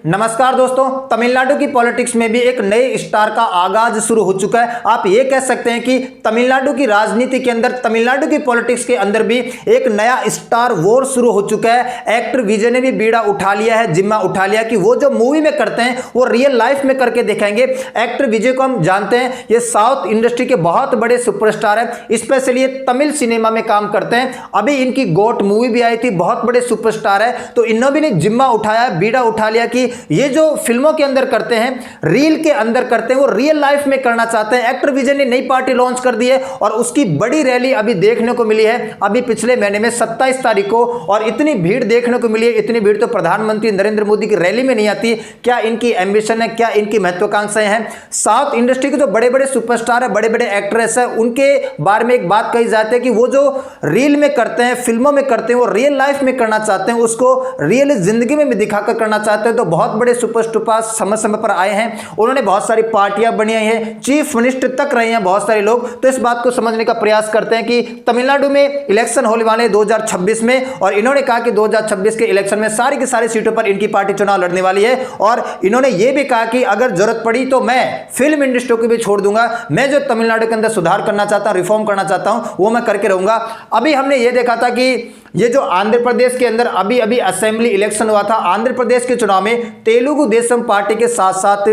नमस्कार दोस्तों, तमिलनाडु की पॉलिटिक्स में भी एक नए स्टार का आगाज शुरू हो चुका है। आप ये कह सकते हैं कि तमिलनाडु की राजनीति के अंदर, तमिलनाडु की पॉलिटिक्स के अंदर भी एक नया स्टार वॉर शुरू हो चुका है। एक्टर विजय ने भी बीड़ा उठा लिया है, जिम्मा उठा लिया कि वो जो मूवी में करते हैं वो रियल लाइफ में करके दिखाएंगे। एक्टर विजय को हम जानते हैं, ये साउथ इंडस्ट्री के बहुत बड़े सुपरस्टार हैं, स्पेशली ये तमिल सिनेमा में काम करते हैं। अभी इनकी गोट मूवी भी आई थी, बहुत बड़े सुपरस्टार है, तो इन्होंने भी जिम्मा उठाया, बीड़ा उठा लिया कि ये जो फिल्मों के अंदर करते हैं, रील के अंदर करते हैं, वो रियल लाइफ में करना चाहते हैं। एक्टर विजय ने नई पार्टी लॉन्च कर दी है और उसकी बड़ी रैली अभी देखने को मिली है, अभी पिछले महीने में 27 तारीख को, और इतनी भीड़ देखने को मिली है। इतनी भीड़ तो प्रधानमंत्री नरेंद्र मोदी की रैली में नहीं आती। क्या इनकी एम्बिशन है, क्या इनकी महत्वाकांक्षाएं हैं? साउथ इंडस्ट्री के जो बड़े बड़े सुपरस्टार है, बड़े बड़े एक्ट्रेस है, उनके बारे में एक बात कही जाती है कि वो जो रील में करते हैं, फिल्मों में करते हैं, वो रियल लाइफ में करना चाहते हैं, उसको रियल जिंदगी में भी दिखाकर करना चाहते हैं। तो बहुत बड़े सुपरस्टार समय समय पर आए हैं, उन्होंने बहुत सारी पार्टियां बनाई हैं, चीफ मिनिस्टर तक रहे हैं बहुत सारे लोग। तो इस बात को समझने का प्रयास करते हैं कि तमिलनाडु में इलेक्शन होने वाले हैं 2026 में, और इन्होंने कहा कि 2026 के इलेक्शन में सारी की सारी सीटों पर इनकी पार्टी चुनाव लड़ने वाली है। और इन्होंने यह भी कहा कि अगर जरूरत पड़ी तो मैं फिल्म इंडस्ट्री को भी छोड़ दूंगा, मैं जो तमिलनाडु के अंदर सुधार करना चाहता हूं, रिफॉर्म करना चाहता हूं, वो मैं करके रहूंगा। अभी हमने ये देखा था कि ये जो आंध्र प्रदेश के अंदर अभी अभी असेंबली इलेक्शन हुआ था, आंध्र प्रदेश के चुनाव में तेलुगु देशम पार्टी के साथ साथ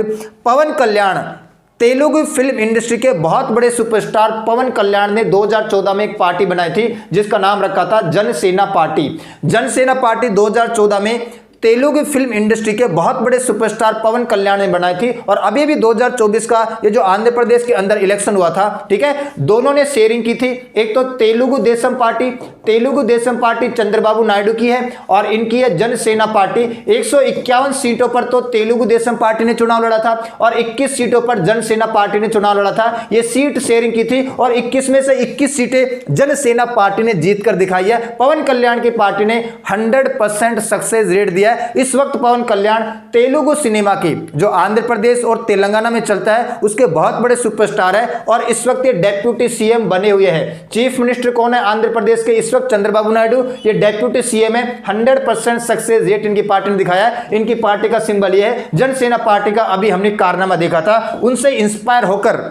पवन कल्याण, तेलुगु फिल्म इंडस्ट्री के बहुत बड़े सुपरस्टार पवन कल्याण ने 2014 में एक पार्टी बनाई थी जिसका नाम रखा था जनसेना पार्टी। जनसेना पार्टी 2014 में तेलुगु फिल्म इंडस्ट्री के बहुत बड़े सुपरस्टार पवन कल्याण ने बनाई थी। और अभी भी 2024 का ये जो आंध्र प्रदेश के अंदर इलेक्शन हुआ था, ठीक है, दोनों ने शेयरिंग की थी। एक तो तेलुगु देशम पार्टी चंद्रबाबू नायडू की है, और इनकी है जनसेना पार्टी। 151 सीटों पर तो तेलुगु देशम पार्टी ने चुनाव लड़ा था और 21 सीटों पर जनसेना पार्टी ने चुनाव लड़ा था। ये सीट शेयरिंग की थी और 21 में से 21 सीटें जनसेना पार्टी ने जीत कर दिखाई है। पवन कल्याण की पार्टी ने 100% सक्सेस रेट दिया है। इस वक्त पवन कल्याण तेलुगु सिनेमा की, जो आंध्र प्रदेश और तेलंगाना में चलता है, उसके बहुत बड़े सुपरस्टार है, और इस वक्त ये डेप्यूटी सीएम बने हुए हैं। चीफ मिनिस्टर कौन है आंध्र प्रदेश के इस वक्त? चंद्रबाबू नायडू। ये डेप्यूटी सीएम है। 100% सक्सेस रेट इनकी पार्टी ने दिखाया है। इनकी पार्टी का सिंबल ये है। जनसेना पार्टी का अभी हमने कारनामा देखा था, उनसे इंस्पायर होकर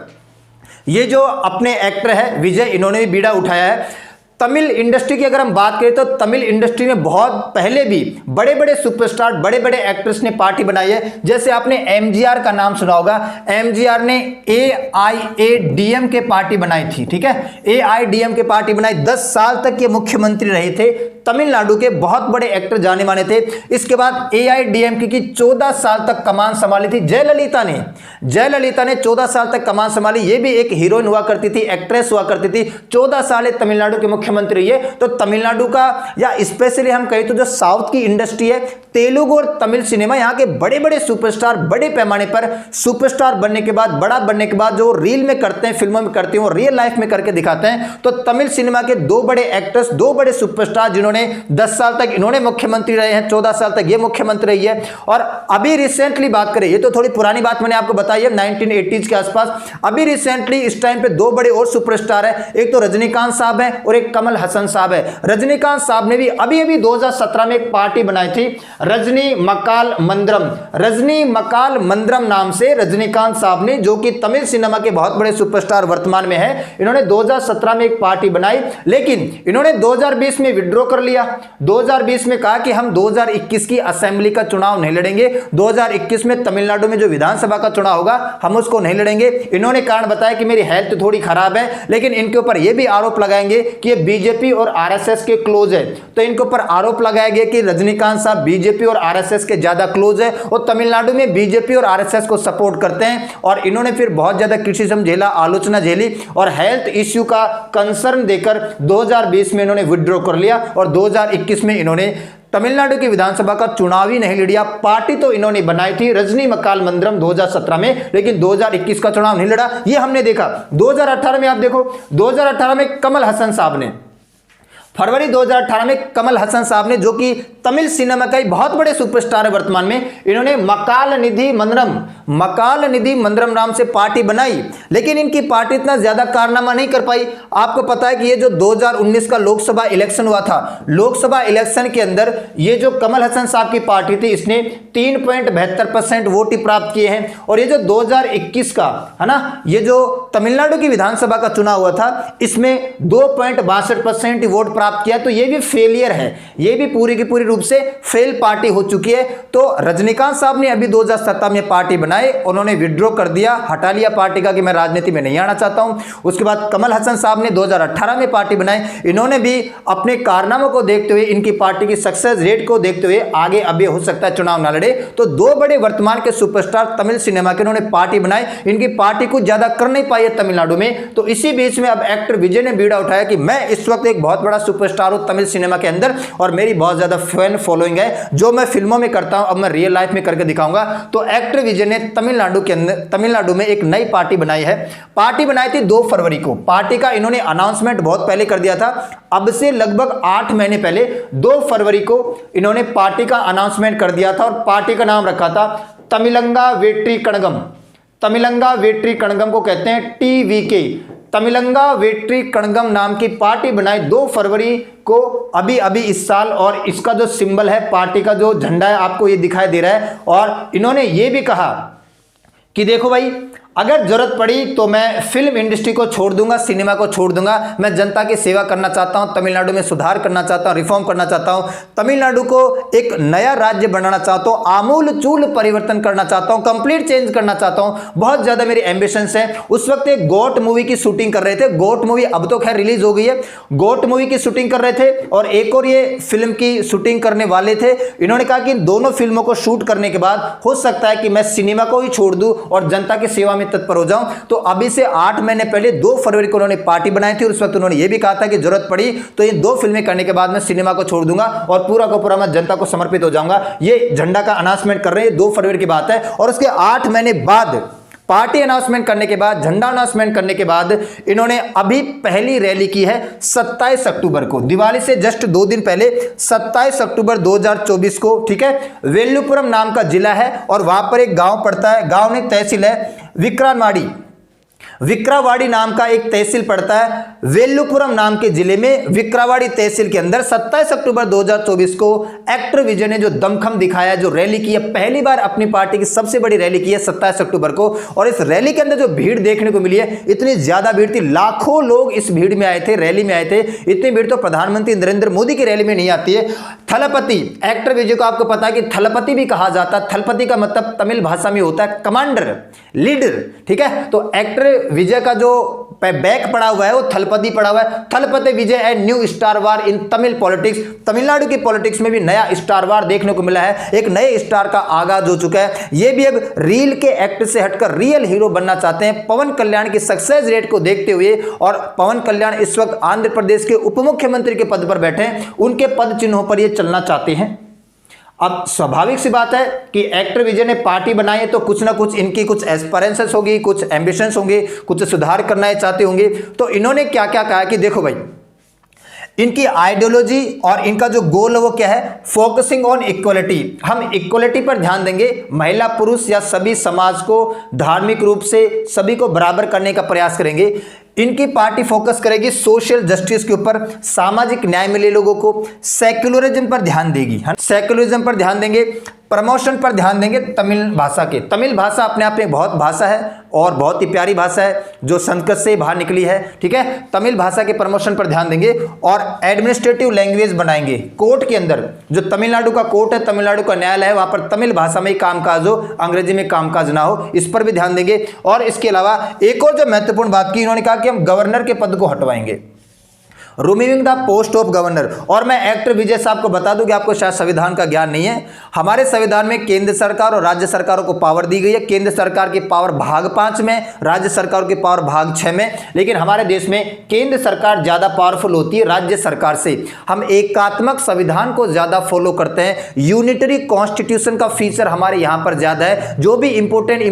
ये जो अपने एक्टर है विजय, इन्होंने भी बीड़ा उठाया है। तमिल इंडस्ट्री की अगर हम बात करें तो तमिल इंडस्ट्री में बहुत पहले भी बड़े बड़े सुपरस्टार, बड़े बड़े एक्टर्स ने पार्टी बनाई है। जैसे आपने एमजीआर का नाम सुना होगा। एमजीआर ने एआईएडीएम के पार्टी बनाई थी, ठीक है, एआईडीएम के पार्टी बनाई। 10 साल तक ये मुख्यमंत्री रहे थे। तमिलनाडु के बहुत बड़े एक्टर जाने माने थे। इसके बाद एआईडीएमके की 14 साल तक कमान संभाली थी जयललिता ने। जयललिता ने 14 साल तक कमान संभाली। ये भी एक हीरोइन हुआ करती थी, एक्ट्रेस हुआ करती थी। 14 साल तमिलनाडु के मुख्यमंत्री है। तो तमिलनाडु का, या स्पेशली हम कहें तो जो साउथ की इंडस्ट्री है, तेलुगु और तमिल सिनेमा, यहाँ के बड़े बड़े सुपरस्टार, बड़े पैमाने पर सुपरस्टार बनने के बाद, बड़ा बनने के बाद जो रील में करते हैं, फिल्मों में करते हैं, वो रियल लाइफ में करके दिखाते हैं। तो तमिल सिनेमा के 2 बड़े एक्टर्स, 2 बड़े सुपरस्टार, जिन्होंने 10 साल तक इन्होंने मुख्यमंत्री रहे हैं, 14 साल तक ये मुख्यमंत्री रही है। और अभी रिसेंटली बात करें, ये तो थोड़ी पुरानी बात मैंने आपको बताई है, 1980s के आसपास। अभी रिसेंटली इस टाइम पे 2 बड़े और सुपरस्टार है। एक तो रजनीकांत साहब है और एक कमल हसन साहब है। रजनीकांत साहब ने भी अभी 2017 में एक पार्टी बनाई थी, रजनी मकाल मंद्रम। रजनी मकाल मंद्रम नाम से रजनीकांत साहब ने, जो कि तमिल सिनेमा के बहुत बड़े सुपरस्टार वर्तमान में है, इन्होंने 2017 में एक पार्टी बनाई, लेकिन इन्होंने 2020 में विड्रॉ कर लिया। 2020 में कहा कि हम 2021 की असेंबली का चुनाव नहीं लड़ेंगे, 2021 में तमिलनाडु में जो विधानसभा का चुनाव होगा हम उसको नहीं लड़ेंगे। इन्होंने कारण बताया कि मेरी हेल्थ थोड़ी खराब है, लेकिन इनके ऊपर यह भी आरोप लगाएंगे कि ये बीजेपी और आरएसएस के क्लोज है। तो इनके ऊपर आरोप लगाया गया कि रजनीकांत साहब बीजेपी और आरएसएस के ज्यादा क्लोज है और तमिलनाडु में बीजेपी और आरएसएस को सपोर्ट करते हैं। और इन्होंने फिर बहुत ज्यादा क्रिटिसिज्म झेला, आलोचना झेली, और हेल्थ इश्यू का कंसर्न देकर 2020 में इन्होंने विड्रॉ कर लिया और 2021 में इन्होंने तमिलनाडु की विधानसभा का चुनाव ही नहीं लड़ा। पार्टी तो इन्होंने बनाई थी रजनी मकाल मंद्रम 2017 में, लेकिन 2021 का चुनाव नहीं लड़ा। ये हमने देखा। 2018 में आप देखो, 2018 में कमल हसन साहब ने फरवरी 2018 में कमल हसन साहब ने, जो कि तमिल सिनेमा का एक बहुत बड़े सुपरस्टार है वर्तमान में, इन्होंने मकाल निधि मंदरम नाम से पार्टी बनाई, लेकिन इनकी पार्टी इतना ज्यादा कारनामा नहीं कर पाई। आपको पता है कि ये जो 2019 का लोकसभा इलेक्शन हुआ था, लोकसभा इलेक्शन के अंदर ये जो कमल हसन साहब की पार्टी थी, इसने 3.72% वोट ही प्राप्त किए हैं। और ये जो 2021 का है ना, ये जो तमिलनाडु की विधानसभा का चुनाव हुआ था, इसमें 2.62% वोट प्राप्त किया। तो ये भी फेलियर है, ये भी पूरी की पूरी रूप से फेल पार्टी हो चुकी है। तो रजनीकांत साहब ने अभी 2017 में पार्टी बनाई, उन्होंने विड्रॉ कर दिया, हटा लिया पार्टी का कि मैं राजनीति में नहीं आना चाहता हूं। उसके बाद कमल हसन साहब ने 2018 में पार्टी बनाई, इन्होंने भी अपने कारनामों को देखते हुए, इनकी पार्टी की सक्सेस रेट को देखते हुए आगे अभी हो सकता है चुनाव ना लड़े। तो दो बड़े वर्तमान के सुपरस्टार तमिल सिनेमा के उन्होंने पार्टी बनाई, इनकी पार्टी कुछ ज्यादा कर नहीं पाई है तमिलनाडु में। तो इसी बीच में अब एक्टर विजय ने बीड़ा उठाया कि मैं इस वक्त एक बहुत बड़ा सुपरस्टार हूं तमिल सिनेमा के अंदर और मेरी बहुत ज्यादा फैन फॉलोइंग है, जो मैं फिल्मों में करता हूं अब मैं रियल लाइफ में करके दिखाऊंगा। तो एक्टर विजय ने तमिलनाडु में एक नई पार्टी बनाई है। पार्टी बनाई थी 2 फरवरी को। पार्टी का इन्होंने अनाउंसमेंट बहुत पहले कर दिया था, अब से लगभग 8 महीने पहले 2 फरवरी को इन्होंने पार्टी का अनाउंसमेंट कर दिया था और पार्टी का नाम रखा था तमिलंगा वेट्री कड़गम। तमिलंगा वेट्री कड़गम को कहते हैं TVK, तमिलंगा वेट्री कड़गम नाम की पार्टी बनाई 2 फरवरी को अभी इस साल। और इसका जो सिंबल है, पार्टी का जो झंडा है, आपको ये दिखाई दे रहा है। और इन्होंने ये भी कहा कि देखो भाई, अगर जरूरत पड़ी तो मैं फिल्म इंडस्ट्री को छोड़ दूंगा, सिनेमा को छोड़ दूंगा, मैं जनता की सेवा करना चाहता हूं, तमिलनाडु में सुधार करना चाहता हूं, रिफॉर्म करना चाहता हूं, तमिलनाडु को एक नया राज्य बनाना चाहता हूं, आमूल चूल परिवर्तन करना चाहता हूं, कंप्लीट चेंज करना चाहता हूं, बहुत ज्यादा मेरी एम्बिशंस है। उस वक्त एक गोट मूवी की शूटिंग कर रहे थे, गोट मूवी अब तो खैर रिलीज हो गई है, गोट मूवी की शूटिंग कर रहे थे और एक और ये फिल्म की शूटिंग करने वाले थे। इन्होंने कहा कि इन दोनों फिल्मों को शूट करने के बाद हो सकता है कि मैं सिनेमा को ही छोड़ दूं और जनता की सेवा में तत्पर हो जाऊं। तो अभी से 8 महीने पहले 2 फरवरी को उन्होंने पार्टी बनाई थी और उस वक्त उन्होंने यह भी कहा था कि जरूरत पड़ी तो ये 2 फिल्में करने के बाद मैं सिनेमा को छोड़ दूंगा और पूरा का पूरा मैं जनता को समर्पित हो जाऊंगा। ये झंडा का अनाउंसमेंट कर रहे हैं, 2 फरवरी की बात है। और उसके 8 महीने बाद पार्टी अनाउंसमेंट करने के बाद, झंडा अनाउंसमेंट करने के बाद, इन्होंने अभी पहली रैली की है 27 अक्टूबर को, दिवाली से जस्ट 2 दिन पहले 27 अक्टूबर 2024 को, ठीक है। वेल्लुपुरम नाम का जिला है और वहां पर एक गांव पड़ता है, गांव नहीं तहसील है, विक्रावाड़ी नाम का एक तहसील पड़ता है वेल्लुपुरम नाम के जिले में। विक्रावाड़ी तहसील के अंदर 27 अक्टूबर 2024 को एक्टर विजय ने जो दमखम दिखाया, जो रैली की है, पहली बार अपनी पार्टी की सबसे बड़ी रैली की है 27 अक्टूबर को। और इस रैली के अंदर जो भीड़ देखने को मिली है, इतनी ज्यादा भीड़ थी, लाखों लोग इस भीड़ में आए थे, रैली में आए थे। इतनी भीड़ तो प्रधानमंत्री नरेंद्र मोदी की रैली में नहीं आती है। थलपति, एक्टर विजय को आपको पता है कि थलपति भी कहा जाता है। थलपति का मतलब तमिल भाषा में होता है कमांडर, लीडर, ठीक है। तो एक्टर विजय का जो बैक पड़ा हुआ है वो थलपति पड़ा हुआ है। Thalapathy Vijay a new star war in Tamil politics. Tamil Nadu की पॉलिटिक्स में भी नया स्टार वार देखने को मिला है, एक नए स्टार का आगाज हो चुका है। ये भी अब रील के एक्ट से हटकर रियल हीरो बनना चाहते हैं। पवन कल्याण की सक्सेस रेट को देखते हुए, और पवन कल्याण इस वक्त आंध्र प्रदेश के उप मुख्यमंत्री के पद पर बैठे हैं, उनके पद चिन्हों पर ये चलना चाहते हैं। अब स्वाभाविक सी बात है कि एक्टर विजय ने पार्टी बनाई है तो कुछ ना कुछ इनकी कुछ एस्पिरेशंस होगी, कुछ एम्बिशंस होंगे, कुछ सुधार करना चाहते होंगे। तो इन्होंने क्या क्या कहा कि देखो भाई, इनकी आइडियोलॉजी और इनका जो गोल है वो क्या है, फोकसिंग ऑन इक्वलिटी। हम इक्वलिटी पर ध्यान देंगे, महिला पुरुष या सभी समाज को धार्मिक रूप से सभी को बराबर करने का प्रयास करेंगे। इनकी पार्टी फोकस करेगी सोशल जस्टिस के ऊपर, सामाजिक न्याय मिले लोगों को, सेक्युलरिज्म पर ध्यान देगी, सेक्युलरिज्म पर ध्यान देंगे, प्रमोशन पर ध्यान देंगे तमिल भाषा के। तमिल भाषा अपने आप में बहुत भाषा है और बहुत ही प्यारी भाषा है जो संस्कृत से बाहर निकली है, ठीक है। तमिल भाषा के प्रमोशन पर ध्यान देंगे और एडमिनिस्ट्रेटिव लैंग्वेज बनाएंगे। कोर्ट के अंदर जो तमिलनाडु का कोर्ट है, तमिलनाडु का न्यायालय है, वहां पर तमिल भाषा में ही कामकाज हो, अंग्रेजी में कामकाज ना हो, इस पर भी ध्यान देंगे। और इसके अलावा एक और जो महत्वपूर्ण बात की, इन्होंने कहा कि हम गवर्नर के पद को हटवाएंगे, removing the post of governor. और मैं एक्टर विजय साहब को बता दूं कि आपको शायद संविधान का ज्ञान नहीं है। हमारे संविधान में केंद्र सरकार और राज्य सरकारों को पावर दी गई है। केंद्र सरकार की पावर भाग 5 में, राज्य सरकार की पावर भाग 6 में। लेकिन हमारे देश में केंद्र सरकार ज्यादा पावरफुल होती है राज्य सरकार से। हम एकात्मक संविधान को ज्यादा फॉलो करते हैं। यूनिटरी कॉन्स्टिट्यूशन का फीचर हमारे यहां पर ज्यादा है। जो भी इंपोर्टेंट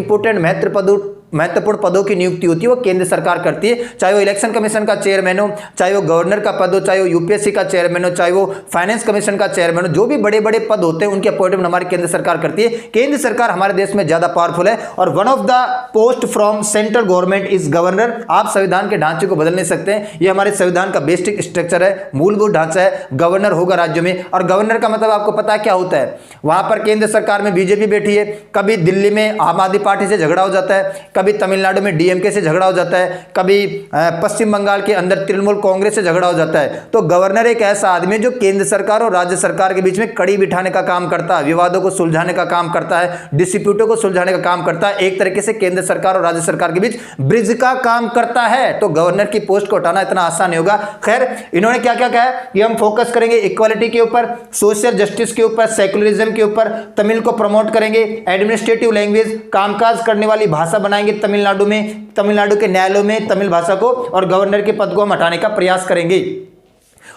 महत्वपूर्ण पदों की नियुक्ति होती है वो केंद्र सरकार करती है, चाहे वो इलेक्शन कमीशन का चेयरमैन हो, चाहे वो गवर्नर का पद हो, चाहे वो यूपीएससी का चेयरमैन हो, चाहे वो फाइनेंस कमीशन का चेयरमैन हो, जो भी बड़े बड़े पद होते हैं उनके अपॉइंटमेंट हमारी केंद्र सरकार करती है। केंद्र सरकार हमारे देश में ज्यादा पावरफुल है और one of the post from central government is governor. आप संविधान के ढांचे को बदल नहीं सकते हैं, ये हमारे संविधान का बेसिक स्ट्रक्चर है, मूलभूत ढांचा है। गवर्नर होगा राज्य में, और गवर्नर का मतलब आपको पता है क्या होता है, वहां पर केंद्र सरकार में बीजेपी बैठी है, कभी दिल्ली में आम आदमी पार्टी से झगड़ा हो जाता है, कभी तमिलनाडु में डीएमके से झगड़ा हो जाता है, कभी पश्चिम बंगाल के अंदर तृणमूल कांग्रेस से झगड़ा हो जाता है। तो गवर्नर एक ऐसा आदमी है जो केंद्र सरकार और राज्य सरकार के बीच में कड़ी बिठाने का काम करता है, विवादों को सुलझाने का काम करता है, डिस्प्यूटों को सुलझाने का काम करता है, एक तरीके से केंद्र सरकार और राज्य सरकार के बीच ब्रिज का काम करता है। तो गवर्नर की पोस्ट को हटाना इतना आसान नहीं होगा। खैर, इन्होंने क्या क्या कहा है कि हम फोकस करेंगे इक्वालिटी के ऊपर, सोशल जस्टिस के ऊपर, सेकुलरिज्म के ऊपर, तमिल को प्रमोट करेंगे, एडमिनिस्ट्रेटिव लैंग्वेज, कामकाज करने वाली भाषा बनाएंगे तमिलनाडु में, तमिलनाडु के न्यायालयों में तमिल भाषा को, और गवर्नर के पद को हम हटाने का प्रयास करेंगे।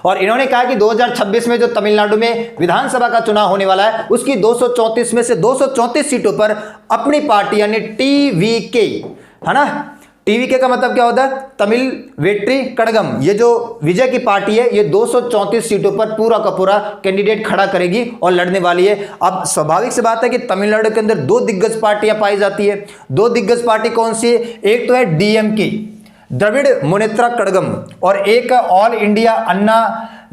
और इन्होंने कहा कि 2026 में जो तमिलनाडु में विधानसभा का चुनाव होने वाला है उसकी 234 में से 234 सीटों पर अपनी पार्टी यानी टीवीके, है ना, टीवीके का मतलब क्या होता है, तमिल वेट्री कड़गम, ये जो विजय की पार्टी है ये 234 सीटों पर पूरा का पूरा कैंडिडेट खड़ा करेगी और लड़ने वाली है। अब स्वाभाविक सी बात है कि तमिलनाडु के अंदर दो दिग्गज पार्टियां पाई जाती है। दो दिग्गज पार्टी कौन सी है, एक तो है डीएमके द्रविड़ मुनेत्रा कड़गम, और एक ऑल इंडिया अन्ना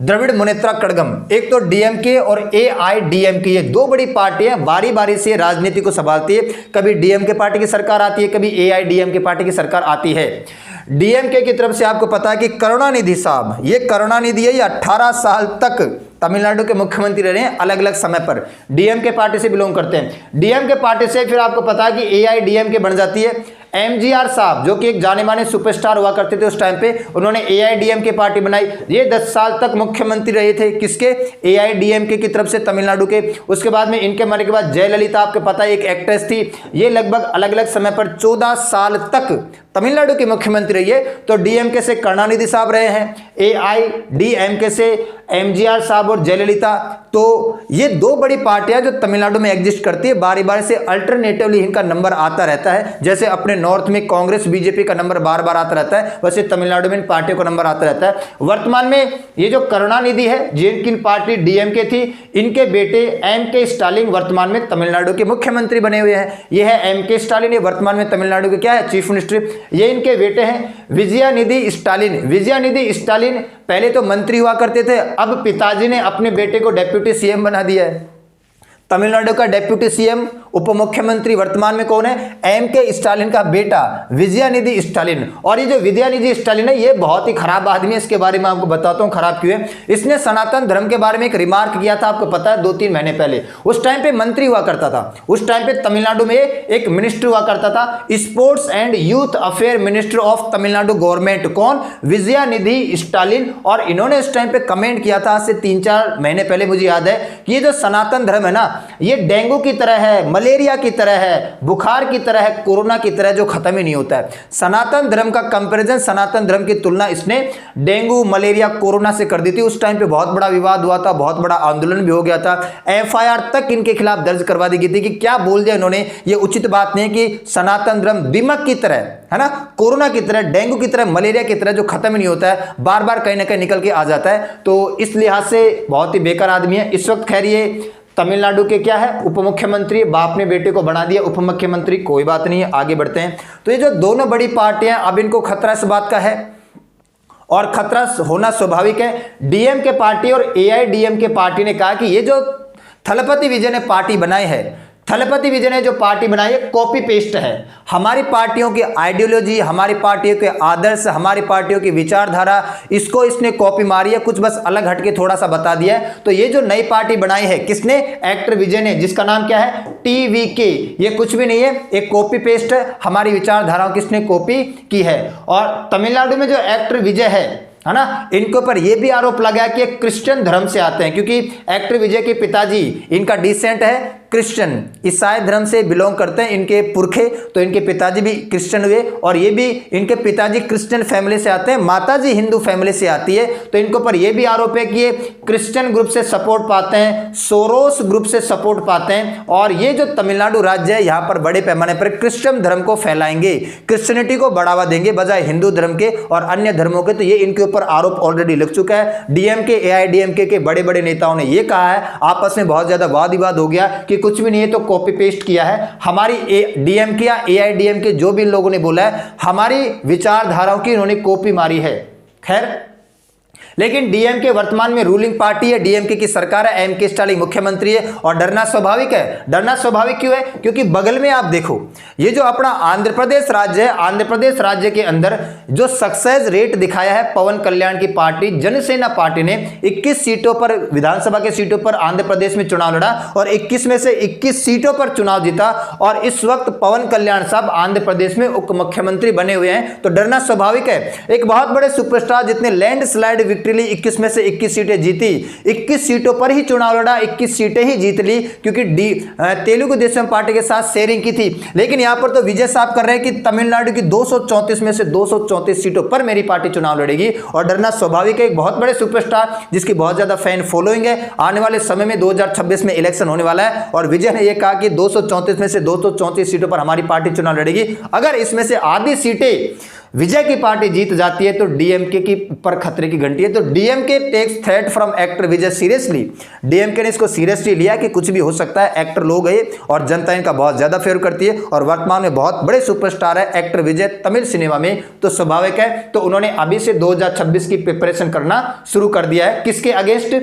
द्रविड़ मुनेत्रा कड़गम। एक तो डीएमके और एआईडीएमके, ये दो बड़ी पार्टियां बारी बारी से राजनीति को संभालती है। कभी डीएमके पार्टी की सरकार आती है, कभी एआईडीएमके पार्टी की सरकार आती है। डीएमके की तरफ से आपको पता है कि करुणानिधि साहब, ये करुणानिधि है, ये 18 साल तक तमिलनाडु के मुख्यमंत्री रहे हैं अलग अलग समय पर, डीएमके पार्टी से बिलोंग करते हैं। डीएमके पार्टी से फिर आपको पता है कि एआईडीएमके बन जाती है। एमजीआर साहब जो कि एक जाने माने सुपरस्टार हुआ करते थे उस टाइम पे, उन्होंने एआईडीएमके पार्टी बनाई। ये 10 साल तक मुख्यमंत्री रहे थे, किसके, एआईडीएमके की तरफ से तमिलनाडु के। उसके बाद में इनके मरने के बाद जयललिता, आपको पता है एक एक्ट्रेस थी, ये लगभग अलग अलग समय पर 14 साल तक तमिलनाडु के मुख्यमंत्री रही है। तो डीएमके से करुणानिधि साहब रहे हैं, एआईडीएमके से एमजीआर साहब और जयललिता। तो ये दो बड़ी पार्टियां जो तमिलनाडु में एग्जिस्ट करती है, बारी बारी से अल्टरनेटिवली इनका नंबर आता रहता है। जैसे अपने नॉर्थ में कांग्रेस बीजेपी का नंबर बार बार आता रहता है, वैसे तमिलनाडु में इन पार्टियों का नंबर आता रहता है। वर्तमान में ये जो करुणानिधि है, जिनकी पार्टी डीएमके थी, इनके बेटे एमके स्टालिन वर्तमान में तमिलनाडु के मुख्यमंत्री बने हुए हैं। ये है एमके स्टालिन, ये वर्तमान में तमिलनाडु के क्या है, चीफ मिनिस्टर। ये इनके बेटे हैं विजयानिधि स्टालिन। विजयानिधि स्टालिन पहले तो मंत्री हुआ करते थे, अब पिताजी ने अपने बेटे को डेप्यूटी सीएम बना दिया है। तमिलनाडु का डेप्यूटी सीएम उप मुख्यमंत्री वर्तमान में कौन है, एमके स्टालिन का बेटा विजयानिधि स्टालिन। और ये जो विजयानिधि स्टालिन है ये बहुत ही खराब आदमी है, इसके बारे में आपको बताता हूं खराब क्यों है। इसने सनातन धर्म के बारे में एक रिमार्क किया था, आपको पता है 2-3 महीने पहले। उस टाइम पे मंत्री हुआ करता था, उस टाइम पे तमिलनाडु में एक मिनिस्टर हुआ करता था, sports and youth affair minister of Tamil Nadu government. कौन, विजयानिधि स्टालिन। और इन्होंने इस टाइम पे कमेंट किया था आज से 3-4 महीने पहले, मुझे याद है, कि ये जो सनातन धर्म है ना, ये डेंगू की तरह है, मलेरिया की तरह है, बुखार की तरह है, कोरोना की तरह, जो खत्म ही नहीं होता है। सनातन धर्म का कंपैरिजन, सनातन धर्म की तुलना इसने डेंगू मलेरिया कोरोना से कर दी थी। उस टाइम पे बहुत बड़ा विवाद हुआ था, बहुत बड़ा आंदोलन भी हो गया था, एफआईआर तक इनके खिलाफ दर्ज करवा दी गई थी कि क्या बोल दिया इन्होंने, ये उचित बात नहीं है कि सनातन धर्म दीमक की तरह है ना, कोरोना की तरह, डेंगू की तरह, मलेरिया की तरह, जो खत्म ही नहीं होता है, बार बार कहीं ना कहीं निकल के आ जाता है। तो इस लिहाज से बहुत ही बेकार आदमी है। इस वक्त खैर ये तमिलनाडु के क्या है, उप मुख्यमंत्री, बाप ने बेटे को बना दिया उप मुख्यमंत्री, कोई बात नहीं है, आगे बढ़ते हैं। तो ये जो दोनों बड़ी पार्टियां, अब इनको खतरा इस बात का है, और खतरा होना स्वाभाविक है। डीएमके पार्टी और एआईडीएमके पार्टी ने कहा कि ये जो थलपति विजय ने पार्टी बनाई है, थलपति विजय ने जो पार्टी बनाई है, कॉपी पेस्ट है। हमारी पार्टियों की आइडियोलॉजी, हमारी पार्टियों के आदर्श, हमारी पार्टियों की विचारधारा, इसको इसने कॉपी मारी है, कुछ बस अलग हटके थोड़ा सा बता दिया है। तो ये जो नई पार्टी बनाई है, किसने, एक्टर विजय ने, जिसका नाम क्या है, टीवीके। ये कुछ भी नहीं है, एक कॉपी पेस्ट है, हमारी विचारधाराओं की इसने कॉपी की है। और तमिलनाडु में जो एक्टर विजय है ना, इनके ऊपर यह भी आरोप लगा कि क्रिश्चियन धर्म से आते हैं, क्योंकि एक्टर विजय के पिताजी, इनका डिसेंट है क्रिश्चियन, ईसाई धर्म से बिलोंग करते हैं इनके पुरखे, तो इनके पिताजी भी क्रिश्चियन हुए और ये भी इनके पिताजी क्रिश्चियन फैमिली से आते हैं, माताजी हिंदू फैमिली से आती है। तो इनके ऊपर ये भी आरोप है कि ये क्रिश्चियन ग्रुप से सपोर्ट पाते हैं, सोरोस ग्रुप से सपोर्ट पाते हैं और ये जो तमिलनाडु राज्य है यहाँ पर बड़े पैमाने पर क्रिश्चियन धर्म को फैलाएंगे, क्रिश्चियनिटी को बढ़ावा देंगे बजाय हिंदू धर्म के और अन्य धर्मों के। तो ये इनके ऊपर आरोप ऑलरेडी लग चुका है। डीएमके एआईडीएमके के बड़े बड़े नेताओं ने ये कहा है, आपस में बहुत ज्यादा वाद विवाद हो गया कि कुछ भी नहीं है तो कॉपी पेस्ट किया है। हमारी डीएमके या एआईडीएमके जो भी इन लोगों ने बोला है, हमारी विचारधाराओं की इन्होंने कॉपी मारी है। खैर, लेकिन डीएमके वर्तमान में रूलिंग पार्टी है, डीएमके की सरकार है, एमके स्टालिन मुख्यमंत्री है और डरना स्वाभाविक है। डरना स्वाभाविक क्यों है? क्योंकि बगल में आप देखो, ये जो अपना आंध्र प्रदेश राज्य है, आंध्र प्रदेश राज्य के अंदर जो सक्सेस रेट दिखाया है पवन कल्याण की पार्टी जनसेना पार्टी ने 21 सीटों पर, विधानसभा के सीटों पर आंध्र प्रदेश में चुनाव लड़ा और 21 में से 21 सीटों पर चुनाव जीता और इस वक्त पवन कल्याण साहब आंध्र प्रदेश में उप मुख्यमंत्री बने हुए हैं। तो डरना स्वाभाविक है। एक बहुत बड़े सुपरस्टार जितने लैंडस्लाइड विक्ट्री ली, 21 में से 21 सीटें जीती, 21 सीटों पर ही चुनाव लड़ा, 21 सीटें ही जीत ली क्योंकि तेलुगु देशम पार्टी के साथ शेयरिंग की थी। लेकिन यहां पर तो विजय साहब कर रहे हैं कि तमिलनाडु की 234 में से 234 सीटों पर मेरी पार्टी चुनाव लड़ेगी और डरना स्वाभाविक है। एक बहुत बड़े सुपरस्टार जिसकी बहुत ज्यादा फैन फॉलोइंग है, आने वाले समय में 2026 में इलेक्शन होने वाला है और विजय ने यह कहा कि 234 में से 234 सीटों पर हमारी पार्टी चुनाव लड़ेगी। अगर इसमें से आधी सीटें विजय की पार्टी जीत जाती है तो डीएमके की पर खतरे की घंटी है। तो DMK takes threat from actor Vijay seriously. DMK ने इसको सीरियसली लिया कि कुछ भी हो सकता है, एक्टर लोग है और जनता इनका बहुत ज्यादा फेवर करती है और वर्तमान में बहुत बड़े सुपरस्टार है एक्टर विजय तमिल सिनेमा में, तो स्वाभाविक है। तो उन्होंने अभी से 2026 की प्रिपरेशन करना शुरू कर दिया है। किसके अगेंस्ट?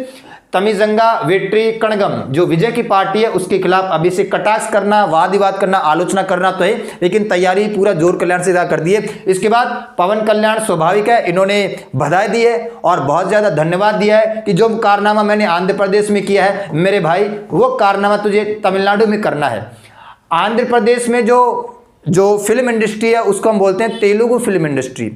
तमिजंगा वेट्री कणगम, जो विजय की पार्टी है उसके खिलाफ अभी से कटाक्ष करना, वाद विवाद करना, आलोचना करना तो है, लेकिन तैयारी पूरा जोर कल्याण से कर दी है। इसके बाद पवन कल्याण स्वाभाविक है, इन्होंने बधाई दी है और बहुत ज्यादा धन्यवाद दिया है कि जो कारनामा मैंने आंध्र प्रदेश में किया है मेरे भाई, वो कारनामा तुझे तमिलनाडु में करना है। आंध्र प्रदेश में जो फिल्म इंडस्ट्री है उसको हम बोलते हैं तेलुगु फिल्म इंडस्ट्री,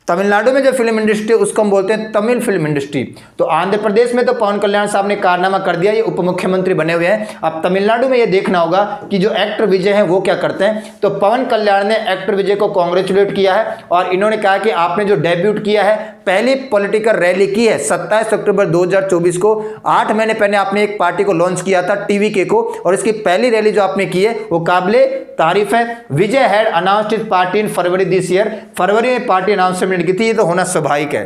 तमिलनाडु में जो फिल्म इंडस्ट्री है उसको हम बोलते हैं तमिल फिल्म इंडस्ट्री। तो आंध्र प्रदेश में तो पवन कल्याण साहब ने कारनामा कर दिया, ये उप मुख्यमंत्री बने हुए हैं। अब तमिलनाडु में ये देखना होगा कि जो एक्टर विजय है वो क्या करते हैं। तो पवन कल्याण ने एक्टर विजय को कांग्रेचुलेट किया है और इन्होंने कहा कि आपने जो डेब्यूट किया है, पहली पॉलिटिकल रैली की है 27 अक्टूबर 2024 को, 8 महीने पहले आपने एक पार्टी को लॉन्च किया था टीवीके को और इसकी पहली रैली जो आपने की है वो काबिले तारीफ है। Vijay had announced his party in February this year, फरवरी में पार्टी अनाउंसमेंट की थी, ये तो होना स्वाभाविक है।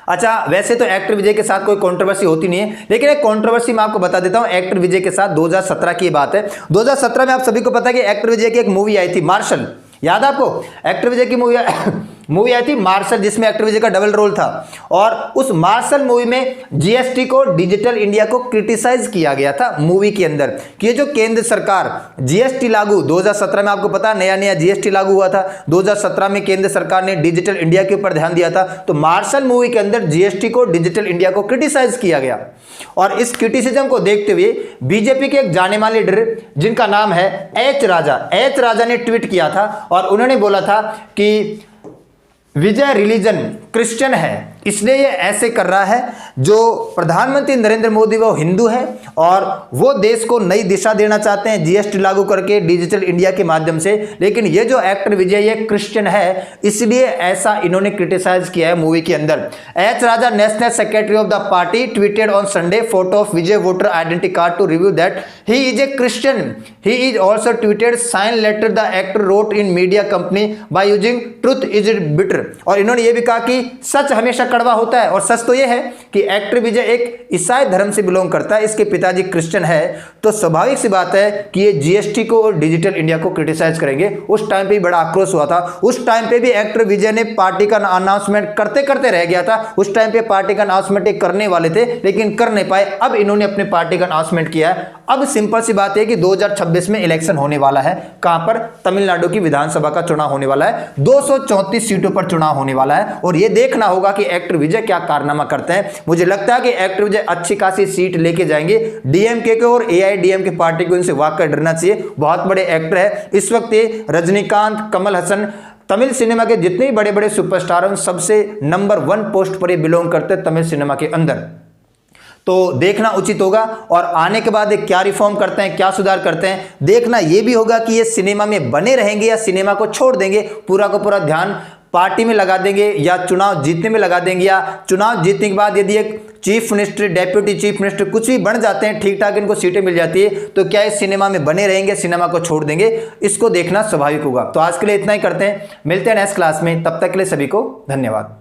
अच्छा, वैसे तो एक्टर विजय के साथ कोई कंट्रोवर्सी होती नहीं है, लेकिन एक कंट्रोवर्सी मैं आपको बता देता हूं एक्टर विजय के साथ। 2017 की बात है। 2017 में आप सभी को पता है कि एक्टर विजय की एक मूवी आई थी मार्शल, याद है आपको? एक्टर विजय की मूवी आई थी मार्शल, जिसमें एक्टर विजय का डबल रोल था और उस मार्शल मूवी में जीएसटी को, डिजिटल इंडिया को क्रिटिसाइज किया गया था मूवी के अंदर कि ये जो केंद्र सरकार जीएसटी लागू 2017 में, आपको पता नया नया जीएसटी लागू हुआ था 2017 में, केंद्र सरकार ने डिजिटल इंडिया के ऊपर ध्यान दिया था। तो मार्शल मूवी के अंदर जीएसटी को, डिजिटल इंडिया को क्रिटिसाइज किया गया और इस क्रिटिसिज्म को देखते हुए बीजेपी के एक जाने माने लीडर जिनका नाम है एच राजा ने ट्वीट किया था और उन्होंने बोला था कि विजय रिलीजन क्रिश्चियन है, इसलिए ये ऐसे कर रहा है। जो प्रधानमंत्री नरेंद्र मोदी वो हिंदू है और वो देश को नई दिशा देना चाहते हैं जीएसटी लागू करके, डिजिटल इंडिया के माध्यम से, लेकिन ये जो एक्टर विजय ये क्रिश्चियन है, इसलिए ऐसा इन्होंने क्रिटिसाइज किया है मूवी के अंदर। H Raja, national secretary of the party, tweeted on Sunday photo of Vijay voter identity card to review that he is a Christian. He is also tweeted sign letter the actor wrote in media company by using truth is bitter. और इन्होंने ये भी कहा कि सच हमेशा कड़वा होता है और सच तो ये है कि एक्टर विजय एक ईसाई धर्म से बिलोंग करता है, इसके पिताजी क्रिश्चियन है, तो स्वाभाविक सी बात है कि ये जीएसटी को और डिजिटल इंडिया को क्रिटिसाइज करेंगे। उस टाइम पे बड़ा आक्रोश हुआ था, उस टाइम पे भी एक्टर विजय ने पार्टी का अनाउंसमेंट करते करते रह गया था। उस टाइम पे पार्टी का अनाउंसमेंट करने वाले थे लेकिन कर नहीं पाए, अब इन्होंने अपने पार्टी का अनाउंसमेंट किया है। अब सिंपल सी बात है कि 2026 में इलेक्शन होने वाला है, कहां पर? तमिलनाडु की विधानसभा का चुनाव होने वाला है, 234 सीटों पर चुनाव होने वाला है और यह देखना होगा कि एक्टर विजय क्या कारनामा करते हैं। मुझे लगता है कि एक्टर विजय अच्छी खासी सीट लेके जाएंगे। डीएमके को और एआईडीएमके पार्टी को इनसे वाकई डरना चाहिए, बहुत बड़े एक्टर है इस वक्त ये। रजनीकांत, कमल हसन, तमिल सिनेमा के जितने भी बड़े बड़े सुपरस्टार हैं सबसे नंबर 1 पोस्ट पर ये बिलोंग करते हैं तमिल सिनेमा के अंदर। तो देखना उचित होगा। और आने के बाद क्या रिफॉर्म करते हैं, क्या सुधार करते हैं, देखना यह भी होगा कि ये सिनेमा में बने रहेंगे या सिनेमा को छोड़ देंगे, पूरा का पूरा ध्यान पार्टी में लगा देंगे या चुनाव जीतने में लगा देंगे, या चुनाव जीतने के बाद यदि एक chief minister, deputy chief minister कुछ भी बन जाते हैं, ठीक ठाक इनको सीटें मिल जाती है, तो क्या इस सिनेमा में बने रहेंगे, सिनेमा को छोड़ देंगे, इसको देखना स्वाभाविक होगा। तो आज के लिए इतना ही करते हैं, मिलते हैं नेक्स्ट क्लास में, तब तक के लिए सभी को धन्यवाद।